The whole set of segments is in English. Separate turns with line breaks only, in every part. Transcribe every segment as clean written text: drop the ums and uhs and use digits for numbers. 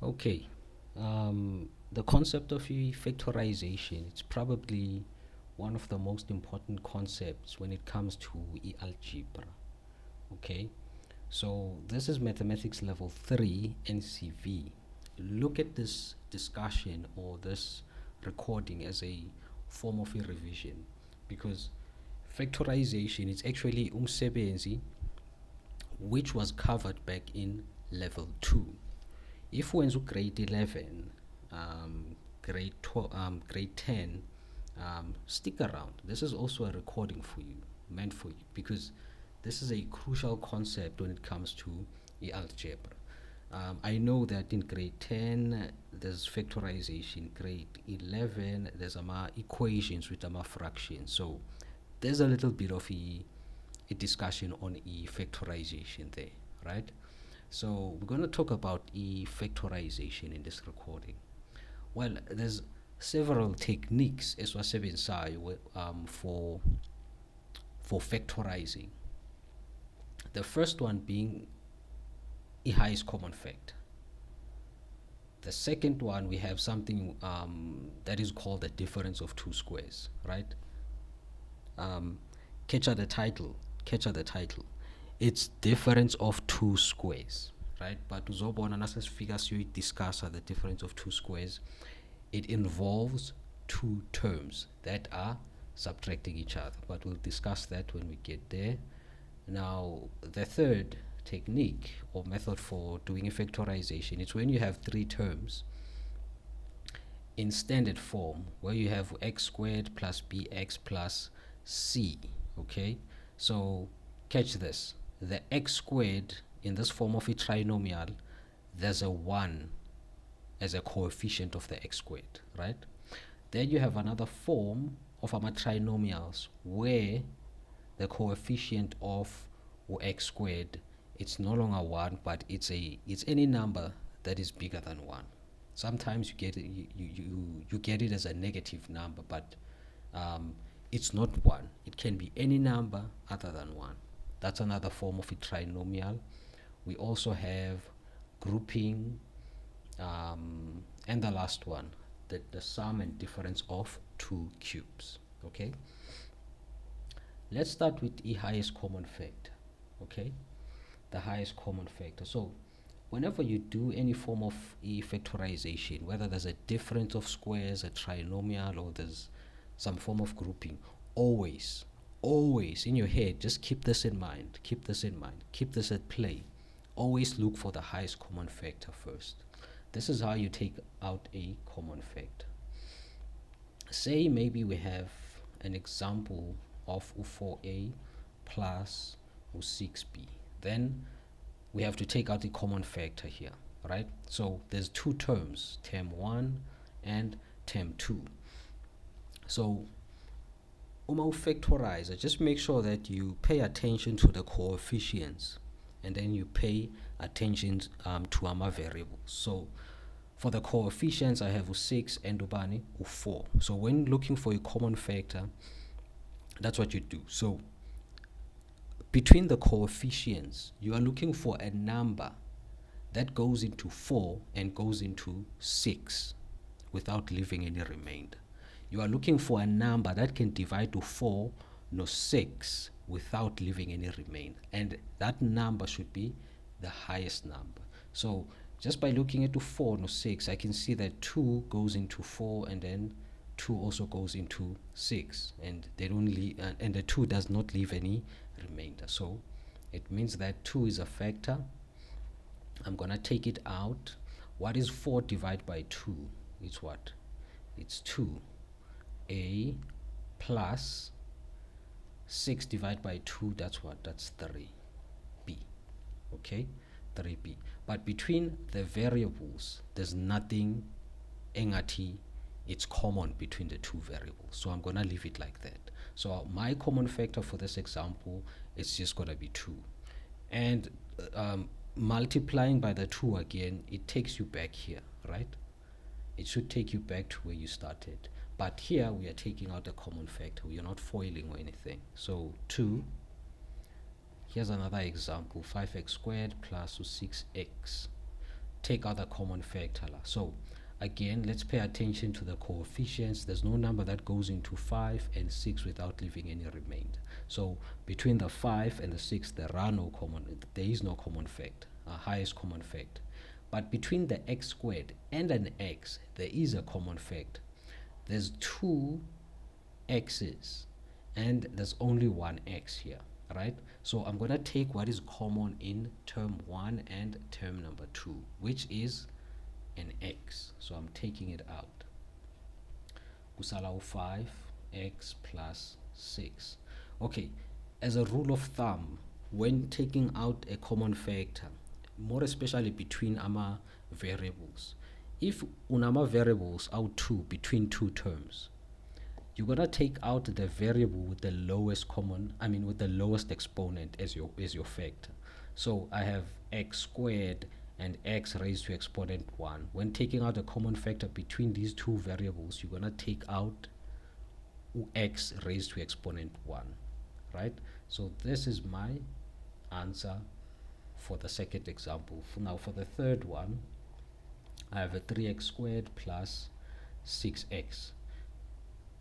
Okay. The concept of factorization, it's probably one of the most important concepts when it comes to algebra. Okay. So this is mathematics level 3 NCV. Look at this discussion or this recording as a form of a revision, because factorization is actually umsebenzi which was covered back in level 2. If wenza grade 11, grade 10, stick around. This is also a recording for you, meant for you, because this is a crucial concept when it comes to algebra. I know that in grade 10 there's factorization, grade 11 there's equations with fractions. So there's a little bit of a discussion on factorization there, right? So we're going to talk about factorization in this recording. Well, there's several techniques esiwasebenzisayo for factorizing. The first one being the highest common factor. The second one, we have something that is called the difference of two squares, right? Um, catch the title. Catch the title. It's difference of two squares, right? But uzobona nasesifika discuss the difference of two squares. It involves two terms that are subtracting each other, but we'll discuss that when we get there. Now, the third technique or method for doing a factorization is when you have three terms in standard form, where you have x squared plus bx plus c. Okay, so catch this: the x squared in this form of a trinomial, there's a 1 as a coefficient of the x squared, right? Then you have another form of our trinomials where the coefficient of x squared, it's no longer 1, but it's any number that is bigger than 1. Sometimes you get it, you get it as a negative number, but it's not 1. It can be any number other than 1. That's another form of a trinomial. We also have grouping, and the last one, the sum and difference of two cubes. Okay, let's start with the highest common factor. Okay, the highest common factor. So whenever you do any form of factorization, whether there's a difference of squares, a trinomial, or there's some form of grouping, always in your head, just keep this in mind, keep this at play. Always look for the highest common factor first. This is how you take out a common factor. Say maybe we have an example of 4a plus 6b. Then we have to take out the common factor here, right? So there's two terms, term 1 and term 2. So uma factorize, just make sure that you pay attention to the coefficients, and then you pay attention to our variables. So for the coefficients, I have 6 and 4. So when looking for a common factor, that's what you do. So between the coefficients, you are looking for a number that goes into 4 and goes into 6 without leaving any remainder. You are looking for a number that can divide to 4 no 6 without leaving any remainder, and that number should be the highest number. So just by looking at 4 no 6, I can see that 2 goes into 4, and then 2 also goes into 6, and they don't leave, and the 2 does not leave any remainder. So it means that 2 is a factor. I'm gonna take it out. What is 4 divided by 2? It's what? It's 2. A plus 6 divided by 2, that's what? That's 3. B. Okay? 3b. But between the variables, there's nothing engati it's common between the two variables. So I'm gonna leave it like that. So my common factor for this example is just gonna be 2. And multiplying by the 2 again, it takes you back here, right? It should take you back to where you started. But here we are taking out a common factor. We are not foiling or anything. So 2. Here's another example, 5x squared plus 6x take out the common factor. So again, let's pay attention to the coefficients. There's no number that goes into 5 and 6 without leaving any remainder. So between the 5 and the 6, there is no common factor, highest common factor. But between the x squared and an x, there is a common factor. There's two x's and there's only one x here, right? So I'm going to take what is common in term 1 and term number 2, which is an x. So I'm taking it out. Kusala 5x plus 6. Okay, as a rule of thumb, when taking out a common factor, more especially between ama variables, if unama variables out two between two terms, you're gonna take out the variable with the lowest with the lowest exponent as your factor. So I have x squared and x raised to exponent 1. When taking out a common factor between these two variables, you're gonna take out x raised to exponent 1, right? So this is my answer for the second example. Now for the third one, I have a 3x squared plus 6x.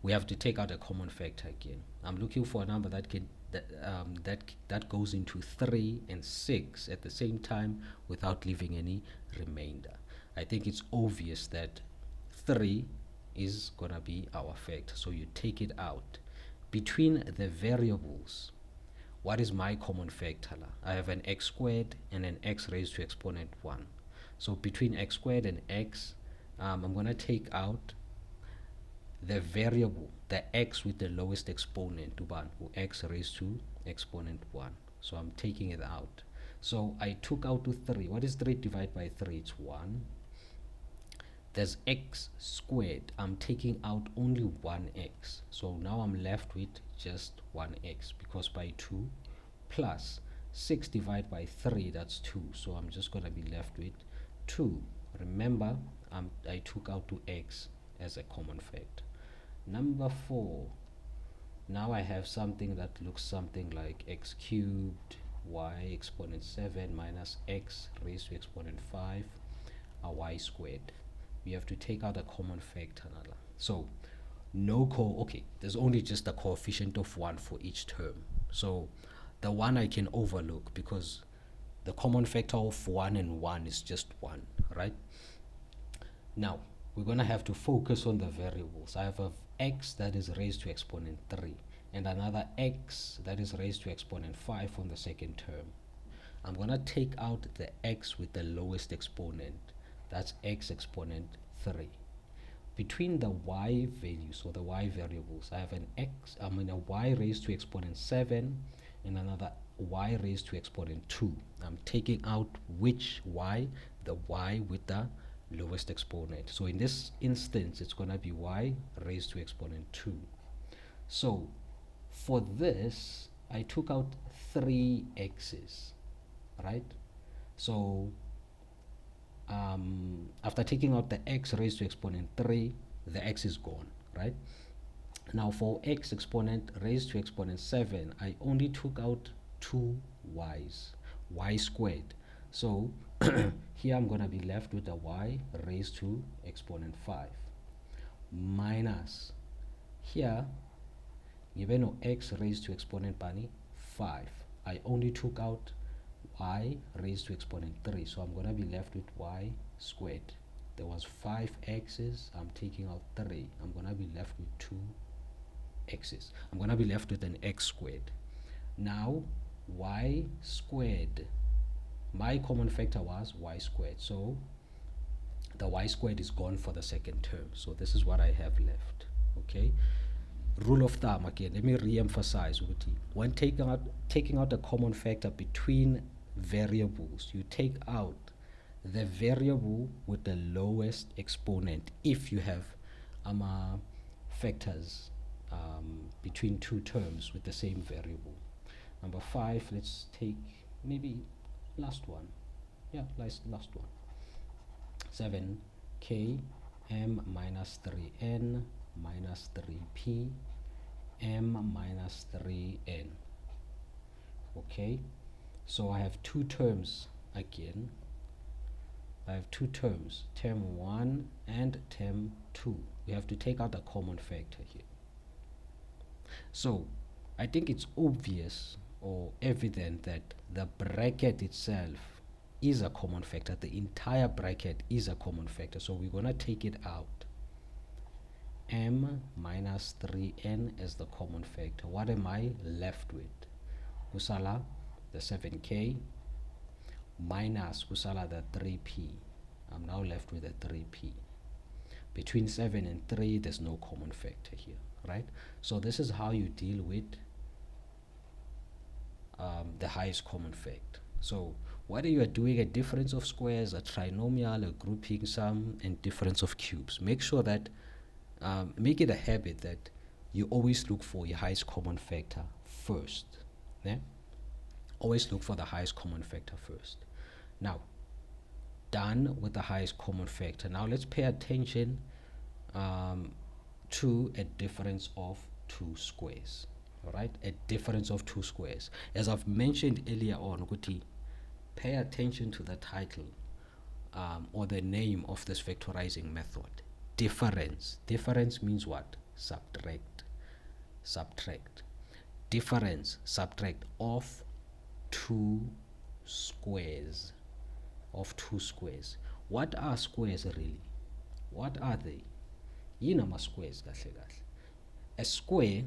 We have to take out a common factor again. I'm looking for a number that goes into 3 and 6 at the same time without leaving any remainder. I think it's obvious that 3 is gonna be our factor, so you take it out. Between the variables, what is my common factor? I have an x squared and an x raised to exponent 1. So between x squared and x, I'm gonna take out the variable, the x with the lowest exponent, x raised to exponent 1. So I'm taking it out. So I took out to 3. What is 3 divided by 3? It's 1. There's x squared. I'm taking out only 1x. So now I'm left with just 1x, because by 2 plus 6 divided by 3, that's 2. So I'm just going to be left with 2. Remember, I took out to x as a common factor. Number 4, now I have something that looks something like x cubed y exponent 7 minus x raised to exponent 5 y squared. We have to take out a common factor. So there's only just a coefficient of 1 for each term. So the 1 I can overlook because the common factor of 1 and 1 is just 1, right? Now we're going to have to focus on the variables. I have a x that is raised to exponent 3 and another x that is raised to exponent 5 on the second term. I'm going to take out the x with the lowest exponent. That's x exponent 3. Between the y values, or the y variables, I have a y raised to exponent 7 and another y raised to exponent 2. I'm taking out which y? The y with the lowest exponent. So in this instance, it's going to be y raised to exponent 2. So for this, I took out 3 x's, right? So after taking out the x raised to exponent 3, the x is gone, right? Now for x exponent raised to exponent 7, I only took out 2 y's, y squared. So here I'm going to be left with a y raised to exponent 5 minus here given no x raised to exponent 5. I only took out y raised to exponent 3, so I'm going to be left with y squared. There was 5 x's, I'm taking out 3. I'm going to be left with 2 x's. I'm going to be left with an x squared. Now y squared, my common factor was y squared, so the y squared is gone for the second term. So this is what I have left. Okay, rule of thumb again, let me re-emphasize, when taking out a common factor between variables, you take out the variable with the lowest exponent if you have factors between two terms with the same variable. Number 5, let's take maybe last one. Yeah, last one. 7k m minus 3n minus 3p m minus 3n. Okay, so I have two terms again. I have two terms, term 1 and term 2. We have to take out a common factor here. So I think it's obvious or evident that the bracket itself is a common factor. The entire bracket is a common factor. So we're going to take it out. M minus 3n as the common factor. What am I left with? Kusala, the 7k, minus kusala, the 3p. I'm now left with a 3p. Between 7 and 3, there's no common factor here, right? So this is how you deal with the highest common factor. So whether you are doing a difference of squares, a trinomial, a grouping sum, and difference of cubes, make sure that make it a habit that you always look for your highest common factor first. Yeah? Always look for the highest common factor first. Now, done with the highest common factor. Now let's pay attention to a difference of two squares. All right, a difference of two squares. As I've mentioned earlier on, pay attention to the title or the name of this factorizing method. Difference. Difference means what? Subtract. Subtract. Difference, subtract of two squares. Of two squares. What are squares really? What are they? Yinama squares kahle kahle. A square,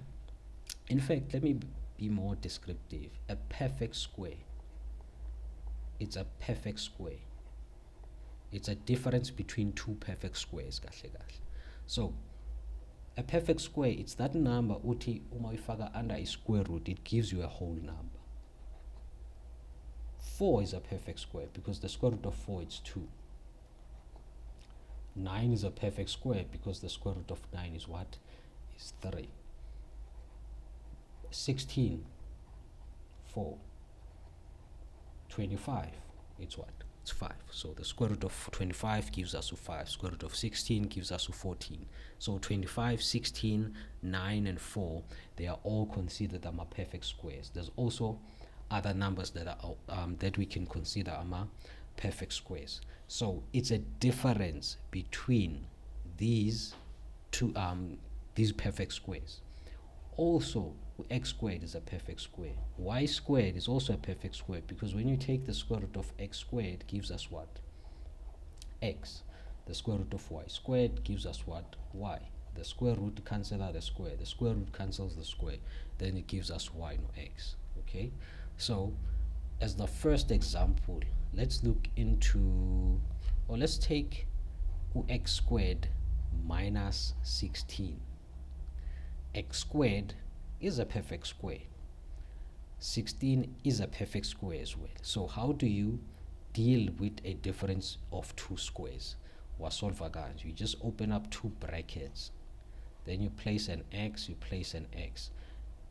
in fact, let me be more descriptive. A perfect square. It's a perfect square. It's a difference between two perfect squares kahle kahle. So a perfect square, it's that number uthi uma uyifaka under a square root, it gives you a whole number. 4 is a perfect square because the square root of 4 is 2. 9 is a perfect square because the square root of 9 is what? Is 3. 16, 4. 25, it's what? It's 5. So the square root of 25 gives us 5. Square root of 16 gives us 14. So 25, 16, 9, and 4, they are all considered perfect squares. There's also other numbers that are that we can consider perfect squares. So it's a difference between these two these perfect squares. Also, x squared is a perfect square. Y squared is also a perfect square because when you take the square root of x squared, gives us what? X. The square root of y squared gives us what? Y. The square root cancels out the square. The square root cancels the square. Then it gives us y, no x. Okay. So, as the first example, let's look into, or let's take x squared minus 16. X squared is a perfect square. 16 is a perfect square as well. So how do you deal with a difference of two squares? You just open up two brackets. Then you place an x, you place an x.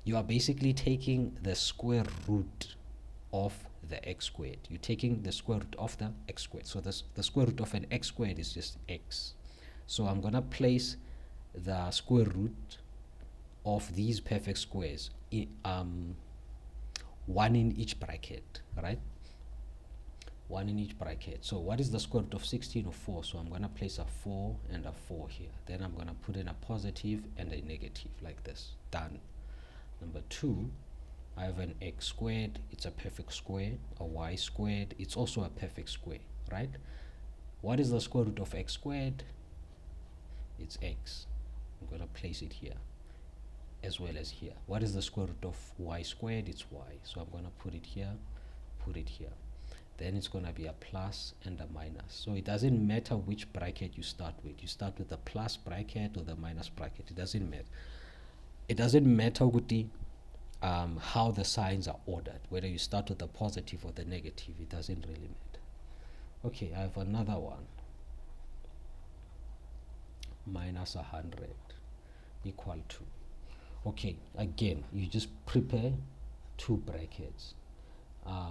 You are basically taking the square root of the x squared. You're taking the square root of the x squared. So the square root of an x squared is just x. So I'm going to place the square root of these perfect squares, one in each bracket, right? One in each bracket. So what is the square root of 16 or 4? So I'm going to place a 4 and a 4 here. Then I'm going to put in a positive and a negative like this. Done. Number 2, I have an x squared. It's a perfect square. A y squared. It's also a perfect square, right? What is the square root of x squared? It's x. I'm going to place it here as well as here. What is the square root of y squared? It's y. So I'm going to put it here, put it here. Then it's going to be a plus and a minus. So it doesn't matter which bracket you start with. You start with the plus bracket or the minus bracket. It doesn't matter. It doesn't matter with the how the signs are ordered, whether you start with the positive or the negative. It doesn't really matter. Okay, I have another one. Minus 100 equal to. Okay, again, you just prepare two brackets.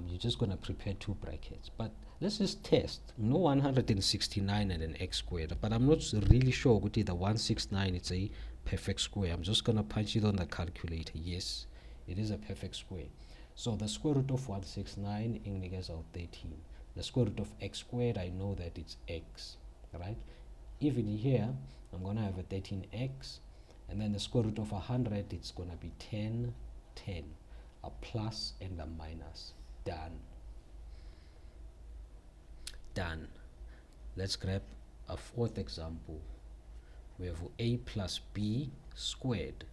You're just going to prepare two brackets. But let's just test. No 169 and an x squared. But I'm not really sure with the 169, it's a perfect square. I'm just going to punch it on the calculator. Yes, it is a perfect square. So the square root of 169 is out 13. The square root of x squared, I know that it's x, right? Even here, I'm going to have a 13x, and then the square root of 100, it's going to be 10, 10, a plus and a minus. Done. Done. Let's grab a fourth example. We have a plus b squared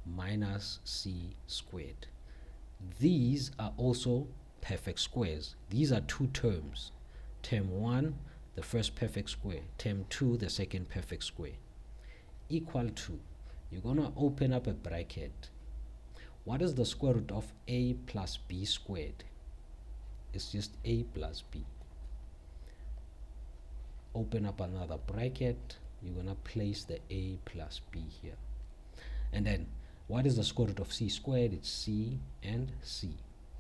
minus c squared. These are also perfect squares. These are two terms. Term 1, the first perfect square. Term 2, the second perfect square. Equal to, you're going to open up a bracket. What is the square root of a plus b squared? It's just a plus b. Open up another bracket. You're going to place the a plus b here. And then, what is the square root of c squared? It's c and c,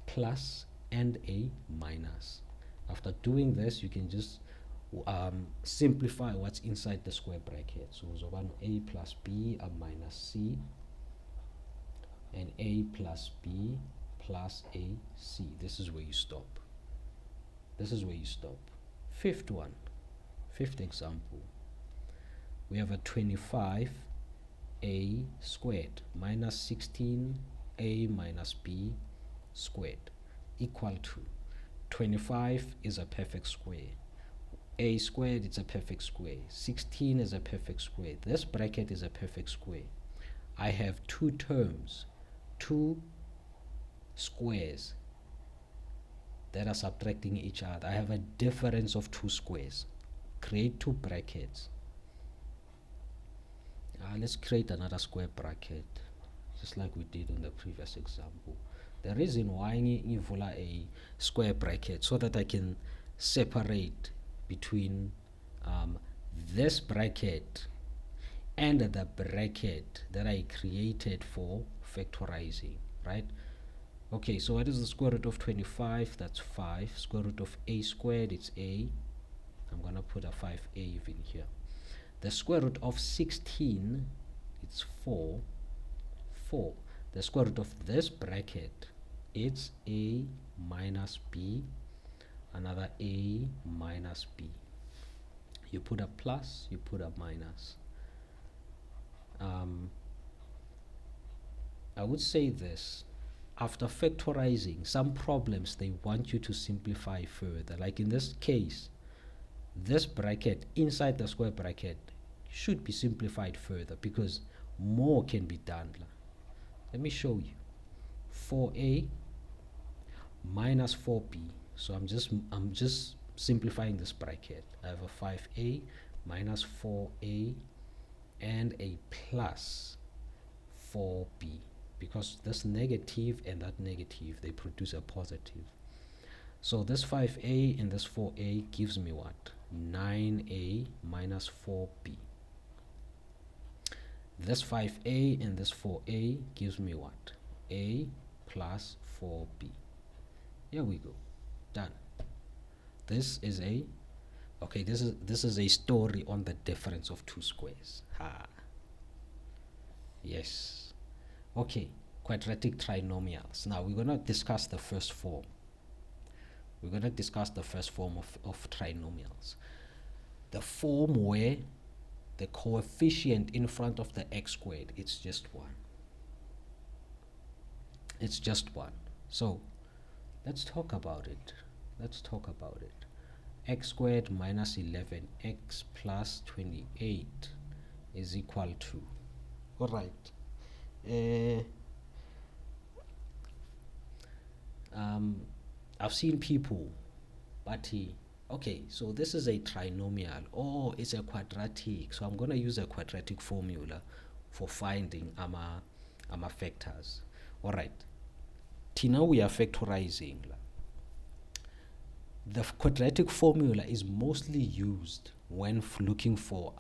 plus and a minus. After doing this, you can just simplify what's inside the square bracket. So a plus b, a minus c, and a plus b plus a c. This is where you stop. This is where you stop. Fifth one, fifth example. We have a 25 a squared minus 16 a minus b squared equal to 25 is a perfect square, a squared is a perfect square, 16 is a perfect square, this bracket is a perfect square. I have two terms, two squares that are subtracting each other. I have a difference of two squares. Create two brackets. Let's create another square bracket, just like we did in the previous example. The reason why I vula a square bracket so that I can separate between this bracket and the bracket that I created for factorizing, right? Okay, so what is the square root of 25? That's 5. Square root of a squared, it's a. I'm going to put a 5a even here. The square root of 16, it's 4. 4. The square root of this bracket, it's a minus b, another a minus b. You put a plus, you put a minus. I would say this. After factorizing, some problems, they want you to simplify further. Like in this case, this bracket inside the square bracket should be simplified further because more can be done. Let me show you. 4a minus 4b. So I'm just simplifying this bracket. I have a 5a minus 4a and a plus 4b, because this negative and that negative, they produce a positive. So this 5a and this 4a gives me what? 9a minus 4b. This 5a and this 4a gives me what? A plus 4b. Here we go. Done. This is a this is a story on the difference of two squares. Yes. Okay, quadratic trinomials. Now we're going to discuss the first form. We're going to discuss the first form of trinomials. The form where the coefficient in front of the x squared, it's just 1. It's just 1. So let's talk about it. Let's talk about it. X squared minus 11x plus 28 is equal to, all right. I've seen people, but okay, so this is a trinomial, or it's a quadratic, so I'm going to use a quadratic formula for finding our factors. All right, now we are factorizing. The quadratic formula is mostly used when looking for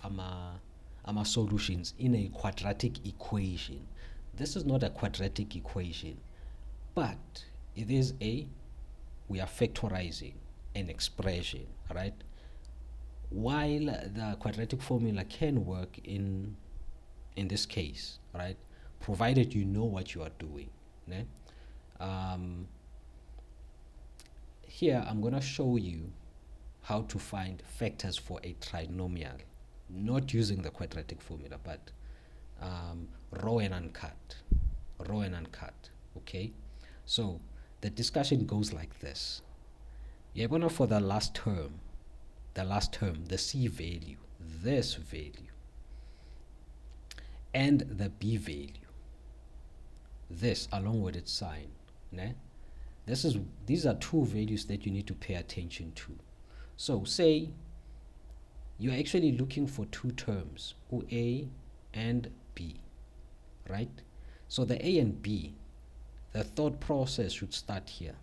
solutions in a quadratic equation. This is not a quadratic equation, but it is we are factorizing an expression, right? While the quadratic formula can work in this case, right, provided you know what you are doing. Here I'm going to show you how to find factors for a trinomial, not using the quadratic formula, but raw and uncut. Raw and uncut. Okay? So the discussion goes like this. You're gonna, for the last term, the C value, this value, and the B value, this along with its sign. Ne? These are two values that you need to pay attention to. So say you're actually looking for two terms, A and B, right? So the A and B, the thought process should start here,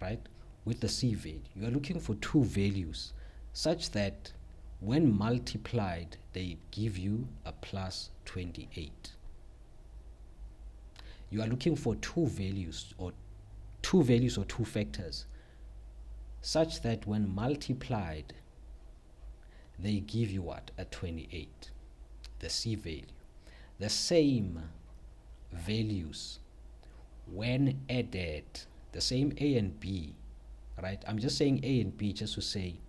right? With the C value. You are looking for two values such that when multiplied, they give you a plus 28. You are looking for two values or two factors such that when multiplied, they give you what? A 28, the C value. The same values when added, the same A and B, right? I'm just saying A and B just to say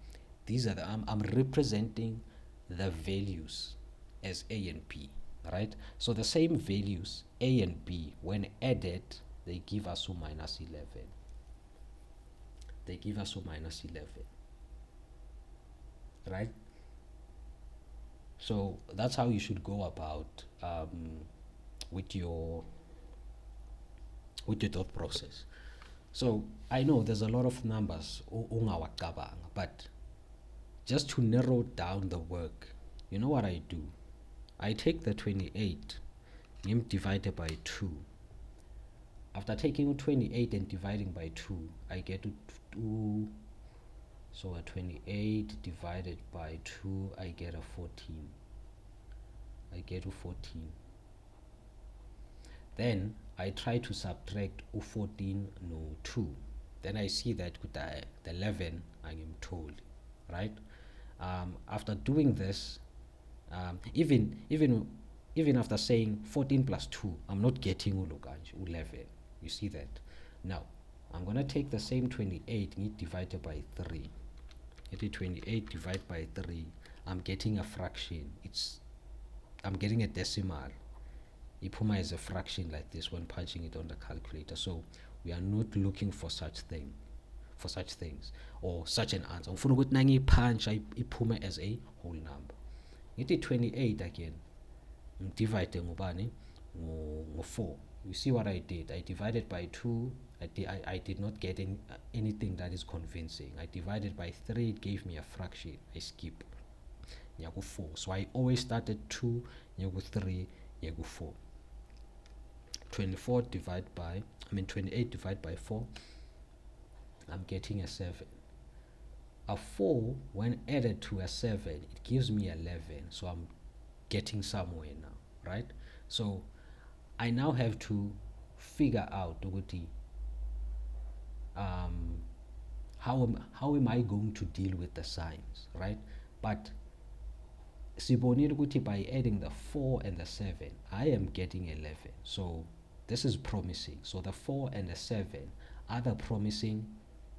these are I'm representing the values as A and B, right? So the same values A and B, when added, they give us a minus 11. They give us a minus 11, right? So that's how you should go about with your thought process. So I know there's a lot of numbers, but just to narrow down the work, you know what I do? I take the 28 divided by 2. After taking 28 and dividing by 2, I get to 2. So a 28 divided by 2, I get a 14. I get a 14. Then I try to subtract 14 no 2. Then I see that with the 11 I am told, right? After doing this, even after saying 14 plus 2, I'm not getting 11. You see that? Now I'm gonna take the same 28 divided by 3. 28 divided by 3, I'm getting a fraction. I'm getting a decimal. Ipuma is a fraction like this when punching it on the calculator. So we are not looking for such things or such an answer. Ufuna ukuthi nangi punch ipuma as a whole number. Ngithi 28 again. Divide ngubani? Ngo 4. You see what I did? I divided by 2. I did not get anything that is convincing. I divided by 3, it gave me a fraction. I skip. Nyaku 4. So I always started 2, nyaku 3, nyaku 4. 28 divided by 4, I'm getting a 7. A 4, when added to a 7, it gives me 11. So I'm getting somewhere now, right? So I now have to figure out how am I going to deal with the signs, right? But by adding the 4 and the 7, I am getting 11. So this is promising. So the 4 and the 7 are the promising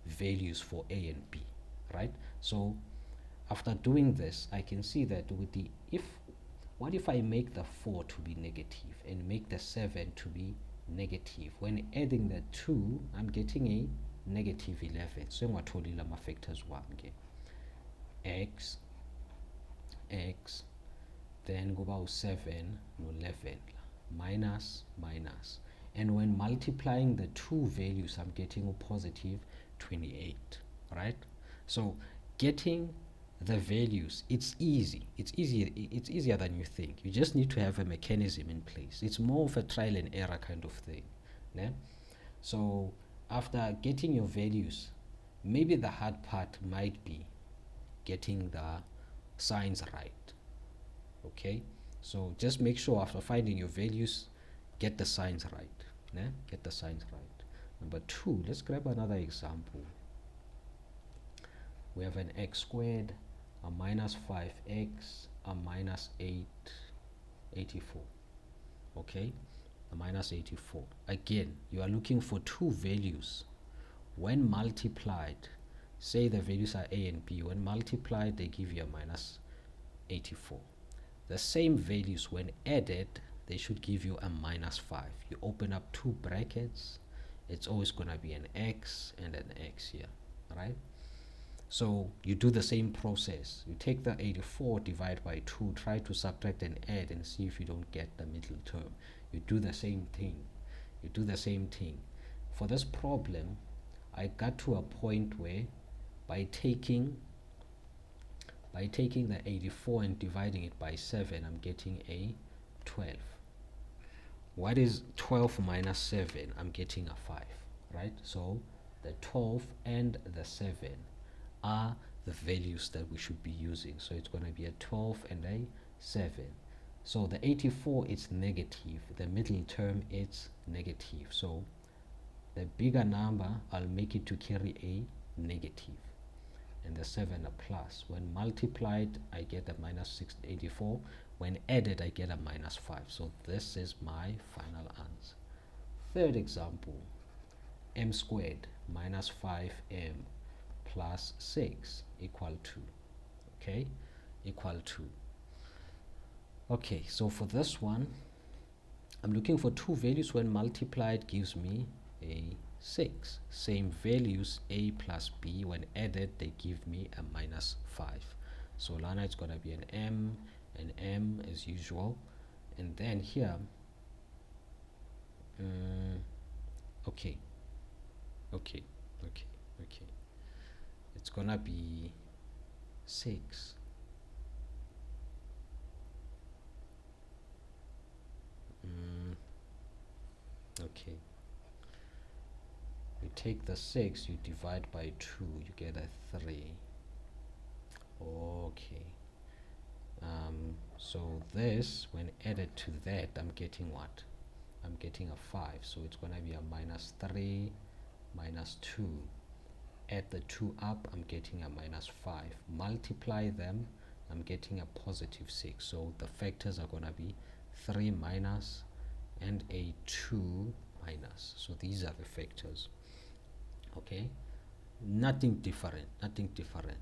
values for A and B, right? So after doing this, I can see that what if I make the 4 to be negative and make the 7 to be negative? When adding the 2, I'm getting a negative 11. So I'm told my factors 1 x, then go about 7 no 11 minus, and when multiplying the two values, I'm getting a positive 28, right? So getting the values, it's easier than you think. You just need to have a mechanism in place. It's more of a trial and error kind of thing, né? So after getting your values, maybe the hard part might be getting the signs right. Okay, so just make sure after finding your values, get the signs right, né? Get the signs right. Number 2, let's grab another example. We have an x squared, a minus 5x, a minus 84. Okay, a minus 84. Again, you are looking for two values. When multiplied, say the values are a and b. When multiplied, they give you a minus 84. The same values, when added, they should give you a minus 5. You open up two brackets, it's always going to be an x and an x here, right? So you do the same process. You take the 84, divide by 2, try to subtract and add, and see if you don't get the middle term. You do the same thing. You do the same thing. For this problem, I got to a point where by taking the 84 and dividing it by 7, I'm getting a 12. What is 12 minus 7? I'm getting a 5, right? So the 12 and the 7 are the values that we should be using. So it's going to be a 12 and a 7. So the 84 is negative. The middle term is negative. So the bigger number, I'll make it to carry a negative, and the 7 a plus. When multiplied, I get a minus 684. When added, I get a minus 5. So this is my final answer. Third example, m squared minus 5m plus 6 equal to, okay, equal to. Okay, so for this one, I'm looking for two values. When multiplied, gives me a 6. Same values, a plus b. When added, they give me a minus 5. So Lana, it's going to be an m as usual. And then here, okay, it's going to be 6. Okay. You take the 6, you divide by 2, you get a 3. Okay. So this, when added to that, I'm getting what? I'm getting a 5. So it's going to be a minus 3 minus 2. Add the 2 up, I'm getting a minus 5. Multiply them, I'm getting a positive 6. So the factors are going to be 3 minus and a 2 minus. So these are the factors. Okay, nothing different.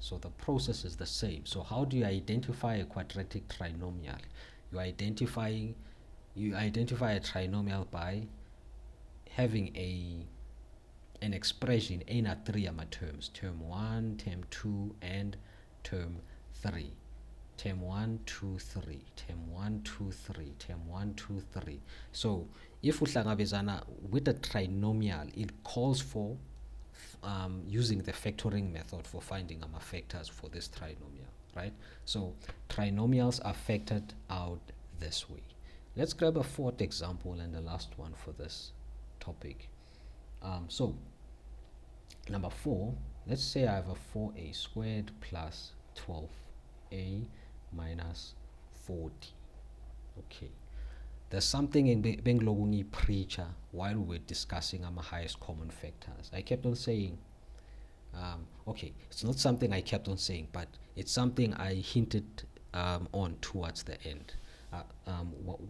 So the process is the same. So how do you identify a quadratic trinomial? You identify a trinomial by having an expression in a three terms: term 1, term 2, and term 3. Term 1, 2, 3, term 1, 2, 3, term 1, 2, 3. So if uhlangabezana with a trinomial, it calls for using the factoring method for finding factors for this trinomial, right? So trinomials are factored out this way. Let's grab a fourth example and the last one for this topic. So number 4, let's say I have a 4a squared plus 12a minus 40. Okay, there's something in Bengloguni preacher while we were discussing my highest common factors. I kept on saying, okay, it's not something I kept on saying, but it's something I hinted on towards the end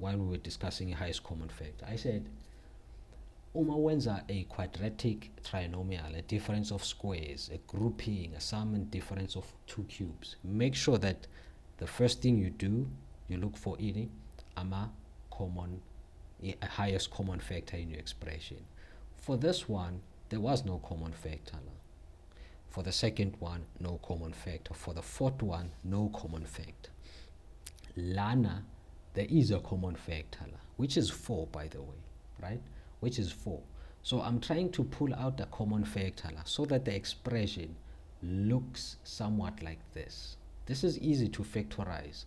while we were discussing a highest common factor. I said, uma wenza a quadratic trinomial, a difference of squares, a grouping, a sum and difference of two cubes, make sure that the first thing you do, you look for a highest common factor in your expression. For this one, there was no common factor. For the second one, no common factor. For the fourth one, no common factor. Lana, there is a common factor, which is 4, by the way, right? Which is 4. So I'm trying to pull out the common factor so that the expression looks somewhat like this. This is easy to factorize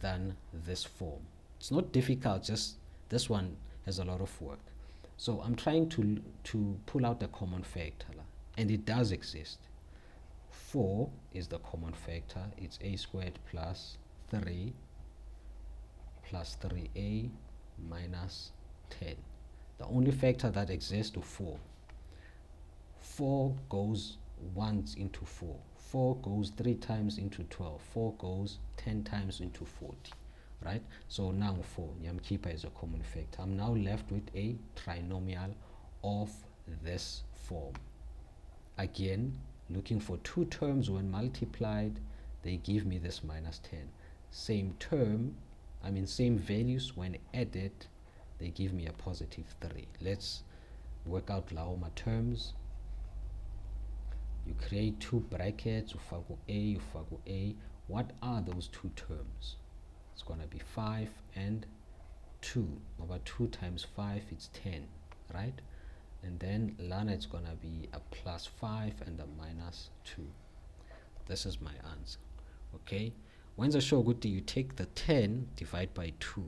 than this form. It's not difficult, just this one has a lot of work. So I'm trying to pull out the common factor, and it does exist. 4 is the common factor. It's a squared plus 3 plus 3a minus 10. The only factor that exists to 4. 4 goes once into 4. 4 goes 3 times into 12. 4 goes 10 times into 40. Right? So now 4, Nyamkeeper is a common factor. I'm now left with a trinomial of this form. Again, Looking for two terms when multiplied, they give me this minus 10. Same values when added, they give me a positive 3. Let's work out Laoma terms. You create two brackets, ufaku A. What are those two terms? It's going to be 5 and 2. Over 2 times 5, it's 10, right? And then lana, it's going to be a plus 5 and a minus 2. This is my answer. Okay? When the show good, you take the 10, divide by 2.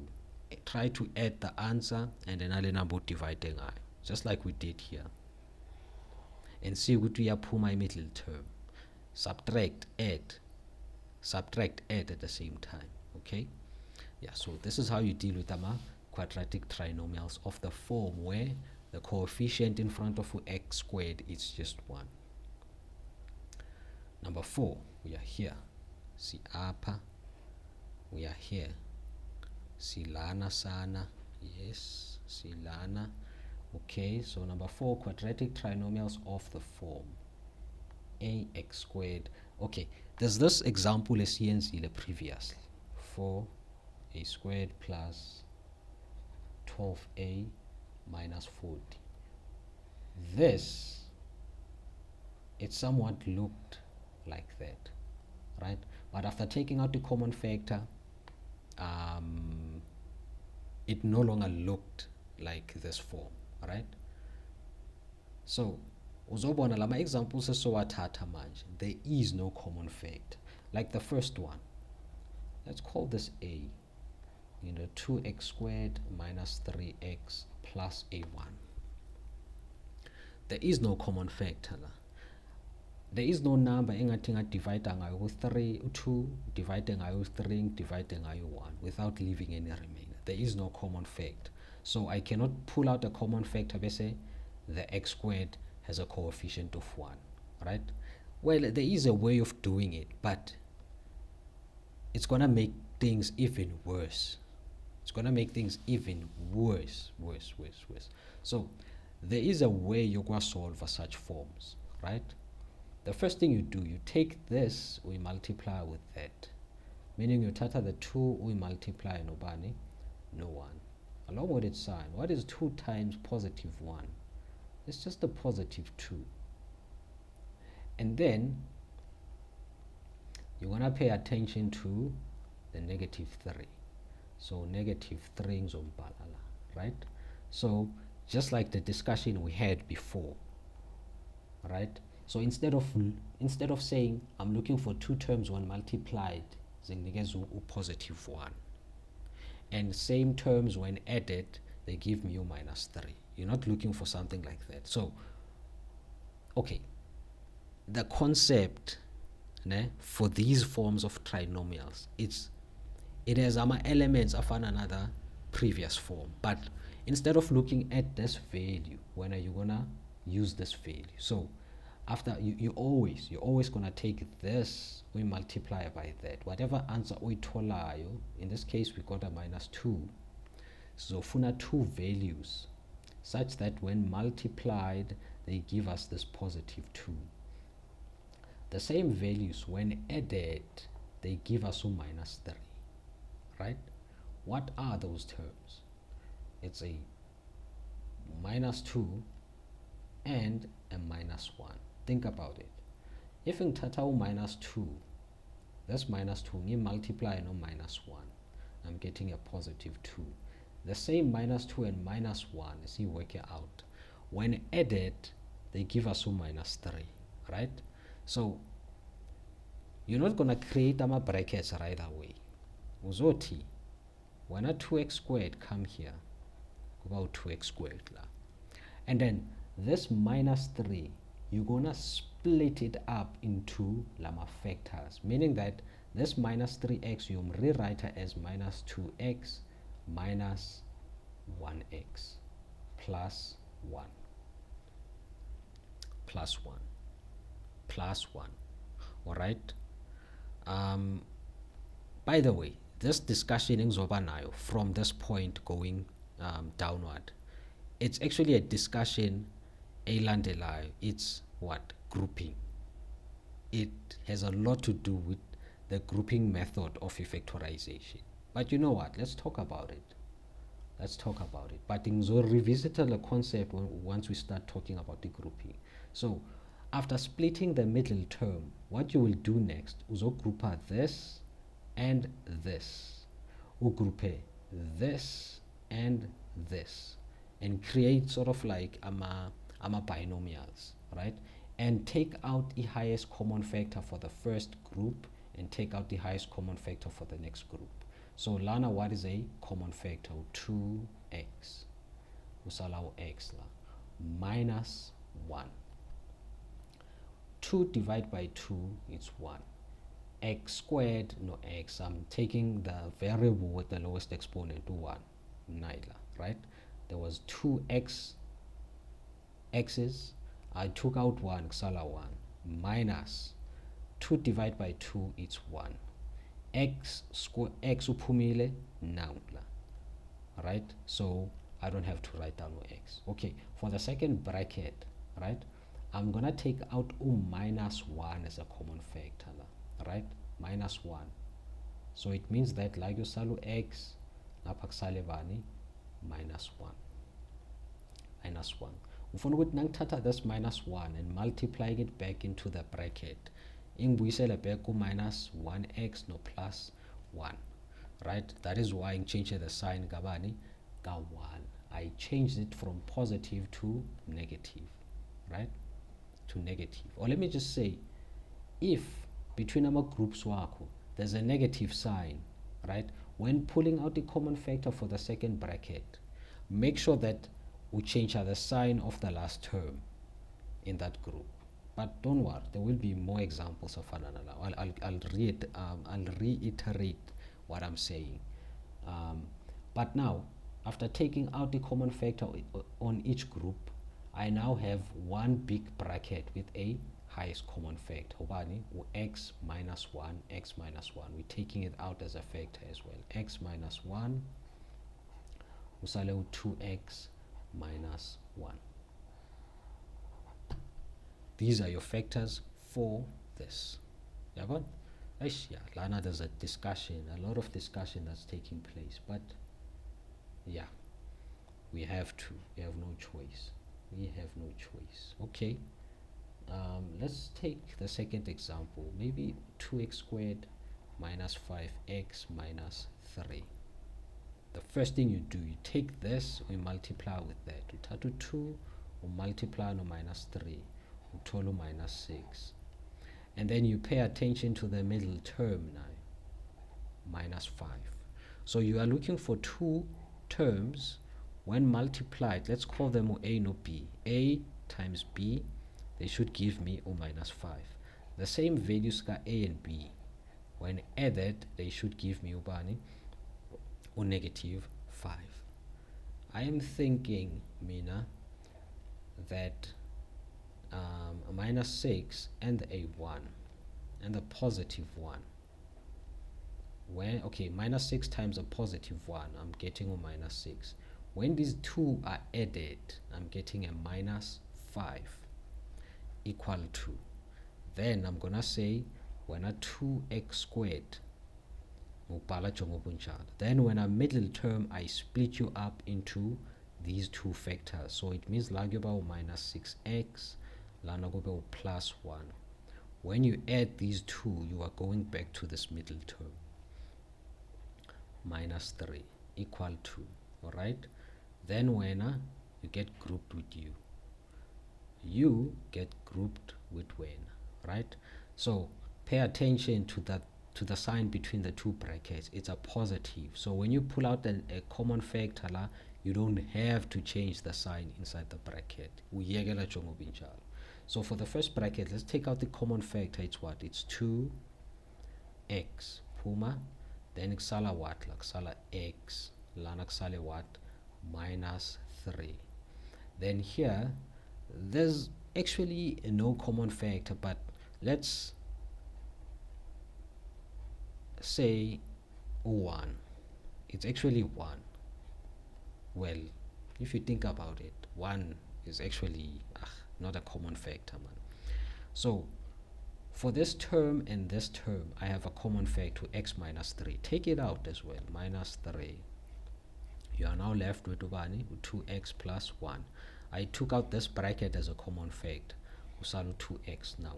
Try to add the answer, and then I'll number dividing I, just like we did here. And see what we are my middle term. Subtract, add at the same time. Okay? Yeah, so this is how you deal with quadratic trinomials of the form where the coefficient in front of x squared is just 1. Number 4, we are here. See apa, we are here. See lana sana, yes, see lana. Okay, so number 4, quadratic trinomials of the form ax squared. Okay, there's this example as seen previously. 4a squared plus 12a minus 40. This, it somewhat looked like that, right? But after taking out the common factor, it no longer looked like this form, right? So uzobona lama examples esowathatha manje, there is no common factor. Like the first one, let's call this a, 2x squared minus 3x plus a1. There is no common factor. There is no number engathi divide with 3, 2, dividing with 3, dividing 1 without leaving any remainder. There is no common factor. So I cannot pull out a common factor by say the x squared has a coefficient of 1, right? Well, there is a way of doing it, but it's going to make things even worse. It's going to make things even worse. So there is a way you're going to solve for such forms, right? The first thing you do, you take this, we multiply with that. Meaning you tata the 2, we multiply no bani, no 1. Along with its sign, what is 2 times positive 1? It's just a positive 2. And then you're going to pay attention to the negative 3. So negative 3 ngizombalala, right? So just like the discussion we had before, right? So instead of saying I'm looking for two terms when multiplied, zinginikeza positive 1. And same terms when added, they give me minus 3. You're not looking for something like that. So, okay, the concept for these forms of trinomials, it has elements of another previous form. But instead of looking at this value, when are you gonna use this value? So after you're always gonna take this, we multiply by that. Whatever answer we tolayo, in this case we got a minus 2. So funa 2 values such that when multiplied they give us this positive 2. The same values when added they give us a minus 3, right? What are those terms? It's a minus 2 and a minus 1. Think about it. If in tata minus 2, this minus 2, you multiply no minus 1, I'm getting a positive 2. The same minus 2 and minus 1, see, work it out. When added, they give us a minus 3, right? So you're not going to create brackets right away. Uzoti, when a 2x squared come here, about 2x squared. And then this minus 3, you're going to split it up into lama factors, meaning that this minus 3x, you rewrite it as minus 2x minus 1x plus 1 plus 1 plus 1. All right. By the way, this discussion in Zobanayo from this point going downward, it's actually a discussion a landelayo. It's what? Grouping. it has a lot to do with the grouping method of a factorization. But you know what? Let's talk about it. But we'll revisit the concept once we start talking about the grouping. So after splitting the middle term, what you will do next is group this and this. Group this and this, and create sort of like binomials, right? And take out the highest common factor for the first group and take out the highest common factor for the next group. So lana, what is a common factor? 2x. Usala x la minus 1. 2 divided by 2 is 1. X squared, no x. I'm taking the variable with the lowest exponent to 1. Naila, right? There was 2x x's. I took out 1, ksala 1. Minus 2 divided by 2 is 1. X square x upumile naula, right? So I don't have to write down x. Okay, for the second bracket, right, I'm gonna take out minus 1 as a common factor, right? Minus 1. So it means that like salu x lapha kusale bani minus 1. Minus 1. Ufuna ukuthi nangithatha this minus 1 and multiplying it back into the bracket, ingibuyisela back ku minus 1x no plus 1, right? That is why I changed the sign kabani ka 1. I changed it from positive to negative, right? To negative. Or let me just say, if between our groups wako there's a negative sign, right? When pulling out the common factor for the second bracket, make sure that we change the sign of the last term in that group. But don't worry, there will be more examples of another. I'll reiterate what I'm saying. But now, after taking out the common factor on each group, I now have one big bracket with a highest common factor. X minus 1, x minus 1. We're taking it out as a factor as well. X minus 1, usale 2x minus 1. These are your factors for this. Yeah, Lana, there's a discussion, a lot of discussion that's taking place, but yeah, we have no choice. Okay, let's take the second example, maybe 2x squared minus 5x minus 3. The first thing you do, you take this, we multiply with that. We tato 2, we multiply no minus 3, we tolo minus 6. And then you pay attention to the middle term now, minus 5. So you are looking for two terms. When multiplied, let's call them A no B. A times B, they should give me O minus 5. The same values got A and B. When added, they should give me Ubani or negative 5. I am thinking, Mina, that a minus 6 and a 1 and a positive 1. When, okay, minus 6 times a positive 1, I'm getting a minus 6. When these two are added, I'm getting a minus 5 equal to. Then I'm gonna say when a 2x squared, then when a middle term, I split you up into these two factors. So it means laguba minus 6x, lanagoba plus 1. When you add these two, you are going back to this middle term. Minus 3 equal to, alright? Then when you get grouped with you get grouped with when, right? So pay attention to that, to the sign between the two brackets. It's a positive. So when you pull out a common factor, you don't have to change the sign inside the bracket. So for the first bracket, let's take out the common factor. It's what? It's 2x. Puma. Then kusala what? Kusala x. Lana kusale what? Minus 3. Then here, there's actually no common factor, but let's say 1. It's actually 1. Well, if you think about it, 1 is actually not a common factor, man. So For this term and this term, I have a common factor, x minus 3. Take it out as well, minus 3. You are now left with 2x plus 1. I took out this bracket as a common factor, kusalu 2x now.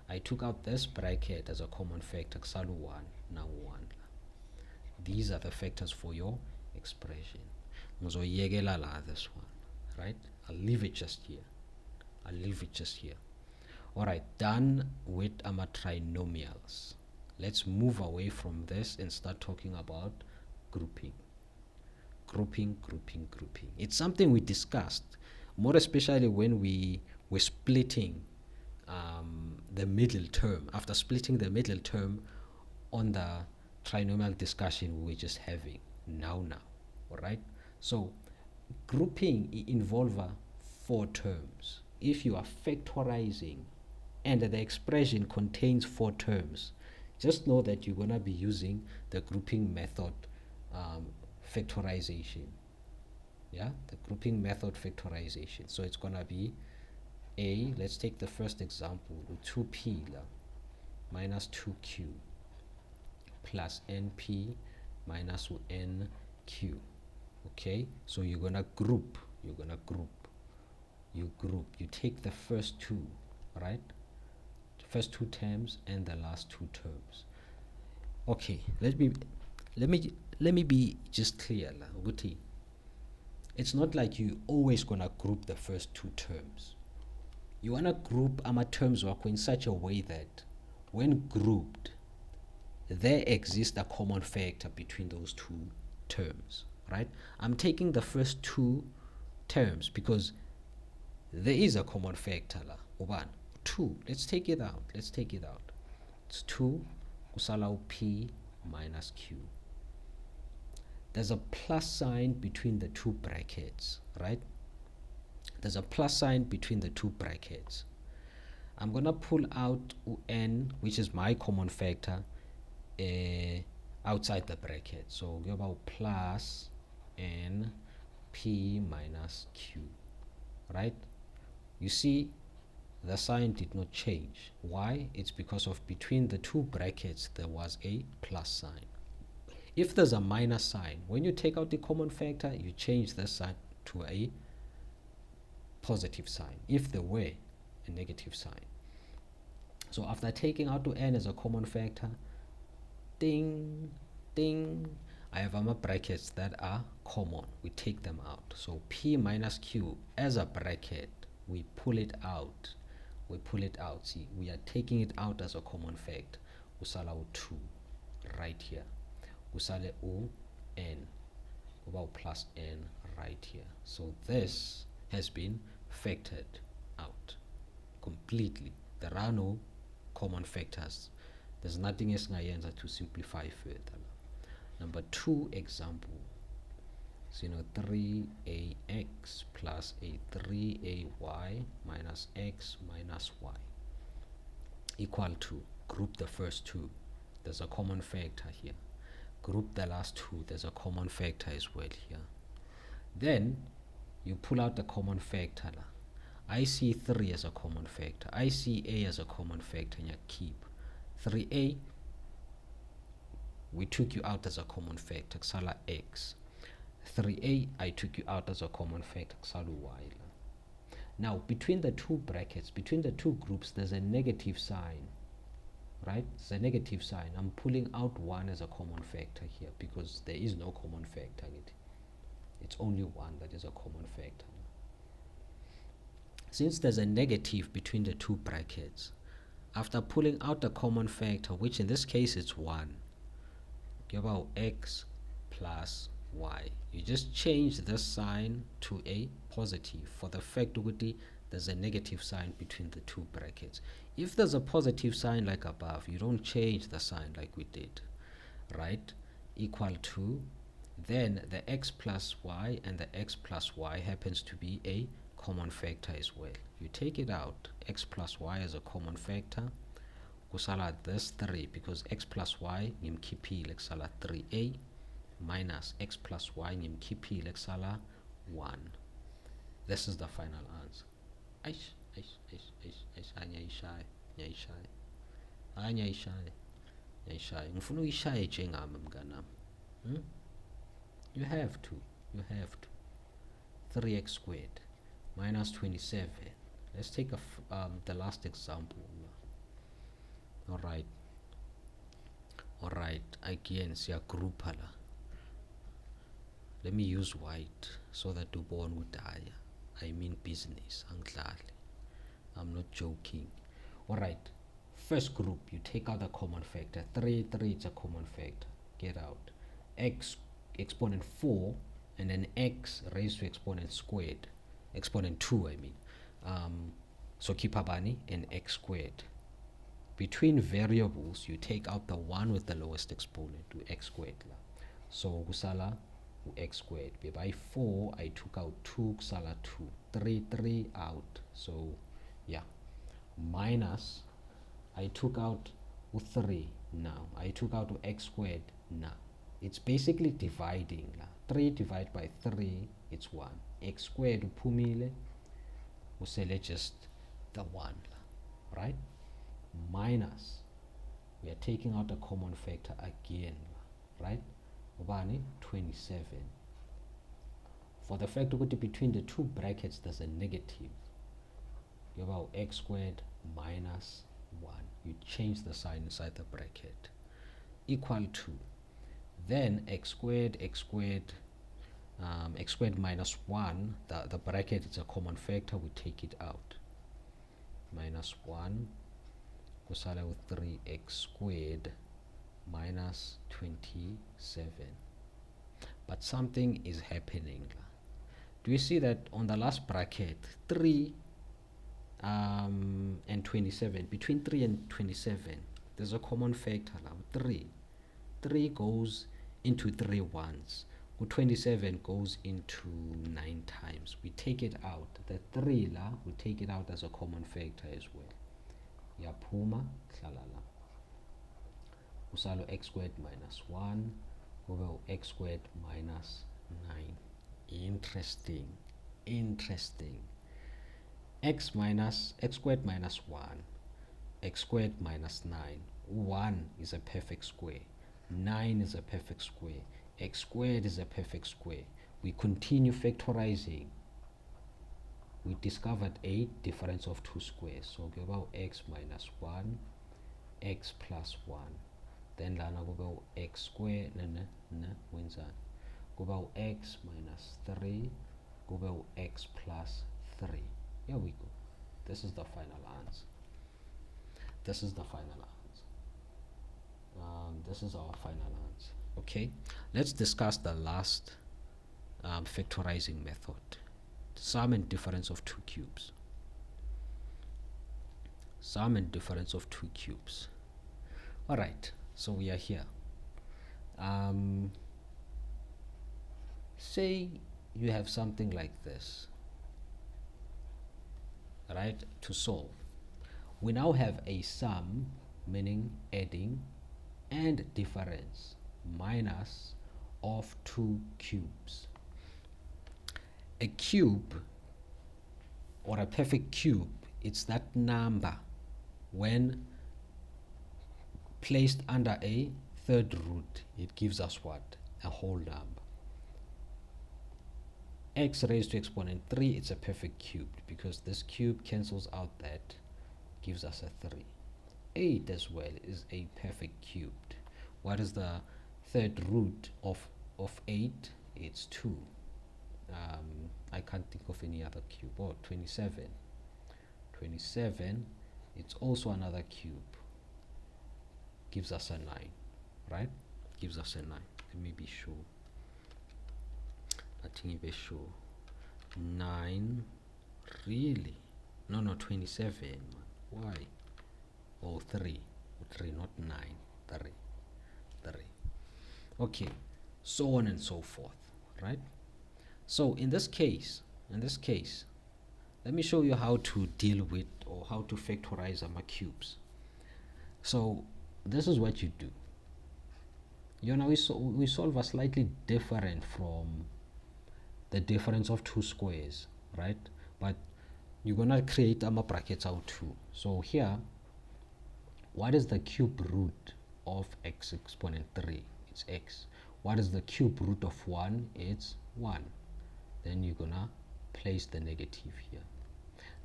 I took out this bracket as a common factor, kusalu 1 now 1. These are the factors for your expression. This one, right? I'll leave it just here. Alright, done with our trinomials. Let's move away from this and start talking about grouping. Grouping. It's something we discussed, more especially when we were splitting the middle term. After splitting the middle term on the trinomial discussion we were just having now. Alright, so grouping involves 4 terms. If you are factorizing and the expression contains 4 terms, just know that you're going to be using the grouping method factorization. The grouping method factorization. So it's going to be A, let's take the first example, 2p minus 2q plus np minus nq. Okay, so you're going to group. You take the first two, right? First 2 terms and the last 2 terms. Okay, let me be just clear. It's not like you always gonna group the first 2 terms. You wanna group terms work in such a way that when grouped, there exists a common factor between those 2 terms, right? I'm taking the first 2 terms because there is a common factor. 2. Let's take it out. It's 2 kusala p minus q. There's a plus sign between the 2 brackets, right? There's a plus sign between the 2 brackets. I'm gonna pull out n, which is my common factor, outside the bracket. So we have about plus n p minus q, right? You see, the sign did not change. Why? It's because of between the 2 brackets there was a plus sign. If there's a minus sign, when you take out the common factor, you change the sign to a positive sign if there were a negative sign. So after taking out to n as a common factor, ding, I have my brackets that are common. We take them out. So p minus q as a bracket, we pull it out. See, we are taking it out as a common factor. Usala 2 right here. Usale n about plus n right here. So this has been factored out completely. There are no common factors. There's nothing else to simplify further. Number 2 example. So 3ax plus a 3ay minus x minus y equal to, group the first 2. There's a common factor here. Group the last 2. There's a common factor as well here. Then you pull out the common factor. I see 3 as a common factor. I see a as a common factor, and you keep 3a. We took you out as a common factor, xala x. 3a, I took you out as a common factor, xalu y. Now, between the 2 brackets, between the 2 groups, there's a negative sign, right? It's a negative sign. I'm pulling out 1 as a common factor here because there is no common factor in it. It's only 1 that is a common factor. Since there's a negative between the 2 brackets, after pulling out the common factor, which in this case is 1, give out x plus y. You just change this sign to a positive for the fact that there's a negative sign between the 2 brackets. If there's a positive sign like above, you don't change the sign like we did, right? Equal to, then the x plus y and the x plus y happens to be a common factor as well. You take it out, x plus y as a common factor, kusala this 3 because x plus y ngimkhiphile kusala 3a minus x plus y ngimkhiphile kusala 1. This is the final answer. Ngiyayishaya. hayi ngiyayishaya ngifuna uyishaye njengami mnganami. You have to 3x squared minus 27. Let's take the last example. All right, again siyagroupa la. Let me use white so that ubone ukuthi I mean business, angidlali. I'm not joking. All right, first group, you take out the common factor. 3 it's a common factor, get out. X exponent 4 and then x raised to exponent squared, exponent 2 I mean. So keep abani and x squared. Between variables, you take out the one with the lowest exponent to x squared. So kusala x squared. By 4, I took out 2, kusala 2. 3 out. So yeah. Minus, I took out 3 now. I took out x squared now. It's basically dividing. 3 divided by 3, it's 1. X squared upumile, usele just the 1. Right? Minus, we are taking out a common factor again, right? Ubani 27. For the factor between the two brackets, there's a negative. You have x squared minus 1. You change the sign inside the bracket. Equal to, then x squared minus 1. The bracket is a common factor. We take it out. Minus 1. Kusala with 3x squared minus 27. But something is happening. Do you see that on the last bracket, 3 and 27, between 3 and 27, there's a common factor now, 3. 3 goes into 3 once. 27 goes into 9 times. We take it out. The 3 la, we take it out as a common factor as well. Yaphuma khalala. Usalo x squared minus 1 over x squared minus 9. Interesting. X squared minus 1, x squared minus 9. 1 is a perfect square. 9 is a perfect square. X squared is a perfect square. We continue factorizing. We discovered a difference of 2 squares. So go about x minus 1, x plus 1. Then lana go about x squared, wins that. Go about x minus 3, go about x plus 3. Here we go. This is the final answer. This is our final answer. Okay, let's discuss the last factorizing method. Sum and difference of two cubes. All right, so we are here. Say you have something like this, right, to solve. We now have a sum, meaning adding, and difference, minus, of two cubes. A cube, or a perfect cube, it's that number when placed under a third root, it gives us what? A whole number. X raised to exponent 3, it's a perfect cube because this cube cancels out that, gives us a 3. 8 as well is a perfect cubed. What is the third root of 8? It's 2. I can't think of any other cube. 27. 27, it's also another cube. Gives us a 9, right? Gives us a 9. Let me be sure. I think you be sure. 9, really? No, 27. Why? 3, not 9. 3. Okay, so on and so forth, right? So in this case, let me show you how to deal with or how to factorize our cubes. So this is what you do. We solve a slightly different from the difference of two squares, right? But you're gonna create brackets out too. So here What is the cube root of x exponent 3? It's x. What is the cube root of 1? It's 1. Then you're gonna place the negative here.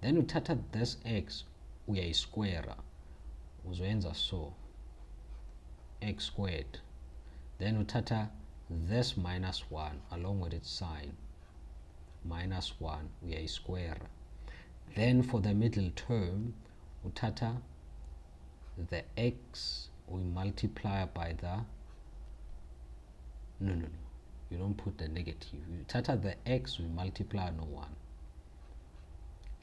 Then uthatha this x uyayisquare, uzoyenza so x squared. Then uthatha this minus 1 along with its sign, minus 1 uyayisquare. Then for the middle term uthatha the x we multiply by the no, you don't put the negative, you tata the x we multiply no 1,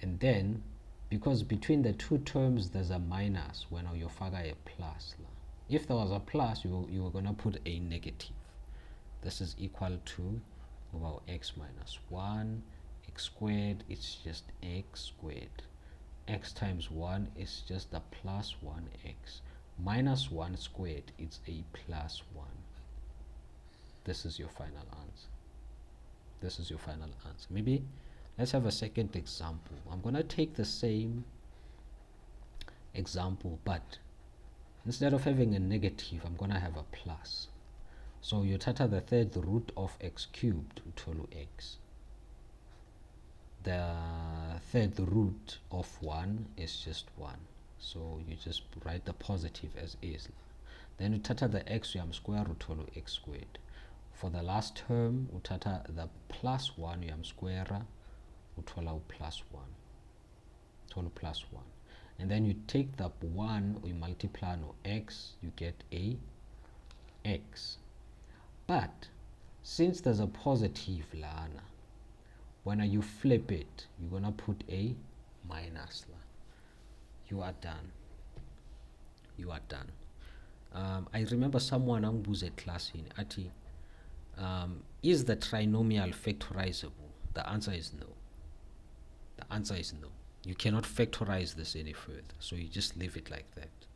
and then because between the two terms there's a minus, when you figure a plus. If there was a plus, you were gonna put a negative. This is equal to about x minus 1, x squared, it's just x squared. X times 1 is just a plus 1x. Minus 1 squared, it's a plus 1. This is your final answer. This is your final answer. Maybe let's have a second example. I'm going to take the same example, but instead of having a negative, I'm going to have a plus. So you tata the third root of x cubed, utolu x. The third root of 1 is just 1. So you just write the positive as is. Then utata the x uyam square utolu x squared. For the last term, utata the plus 1 uyam square uthola plus 1. Uthola plus 1. And then you take the 1, we multiply no x, you get a x. But since there's a positive lana, when you flip it, you're gonna put a minus. You are done. You are done. I remember someone who's a class in Ati. Is the trinomial factorizable? The answer is no. The answer is no. You cannot factorize this any further, so you just leave it like that.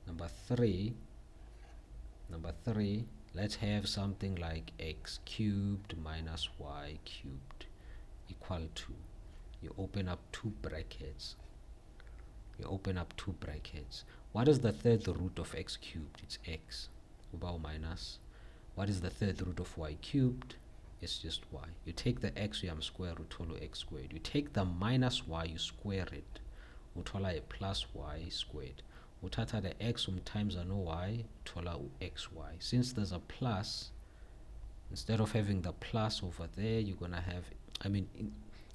Number three, let's have something like x cubed minus y cubed equal to, you open up two brackets. What is the third root of x cubed? It's x. Minus. What is the third root of y cubed? It's just y. You take the x, you square root of x squared. You take the minus y, you square it. Uthola a plus y squared. Uthatha the x times no y, uthola xy. Since there's a plus, instead of having the plus over there, you're gonna have,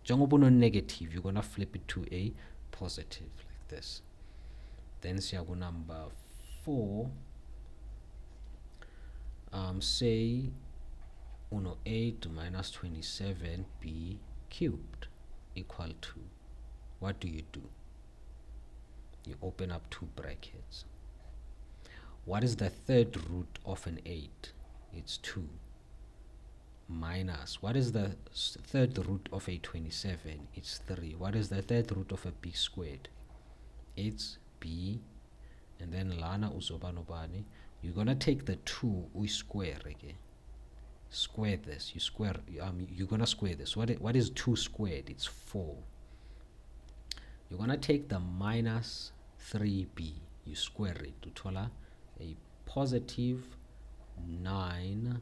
Jangobuno negative, you're gonna flip it to a positive like this. Then siyago number 4. Say 8 minus 27b cubed equal to, what do? You open up two brackets. What is the third root of an 8? It's 2. Minus, what is the third root of a 27? It's 3. What is the third root of a b squared? It's b. And then lana uzobanobani, you're gonna take the 2, we square again. Square this. You're gonna square this. What is 2 squared? It's 4. You're gonna take the minus 3b, you square it to tola a positive 9b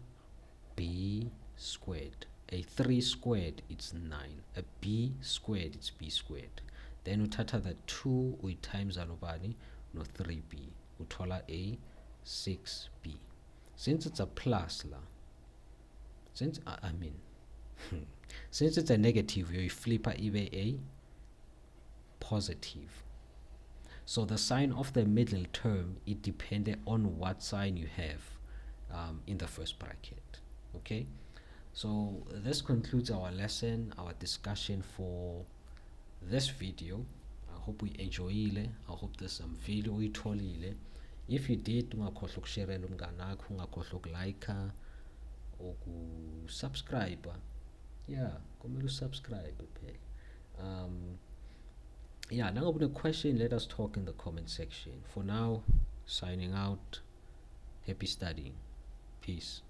squared. A 3 squared, it's 9. A b squared, it's b squared. Then uthatha the 2 we times anobani no 3b, utola a 6b. Since it's a plus la, since since it's a negative, you flip a positive. So the sign of the middle term, it depended on what sign you have in the first bracket. Okay, so this concludes our lesson, our discussion for this video. I hope we enjoyed. I hope there's some value uyitholile. If you did, ungakhohlwa ukusharela umnganakho, ungakhohlwa ukulike or subscribe. Yeah, kumele subscribe phela. Yeah, now with a question, let us talk in the comment section. For now, signing out. Happy studying. Peace.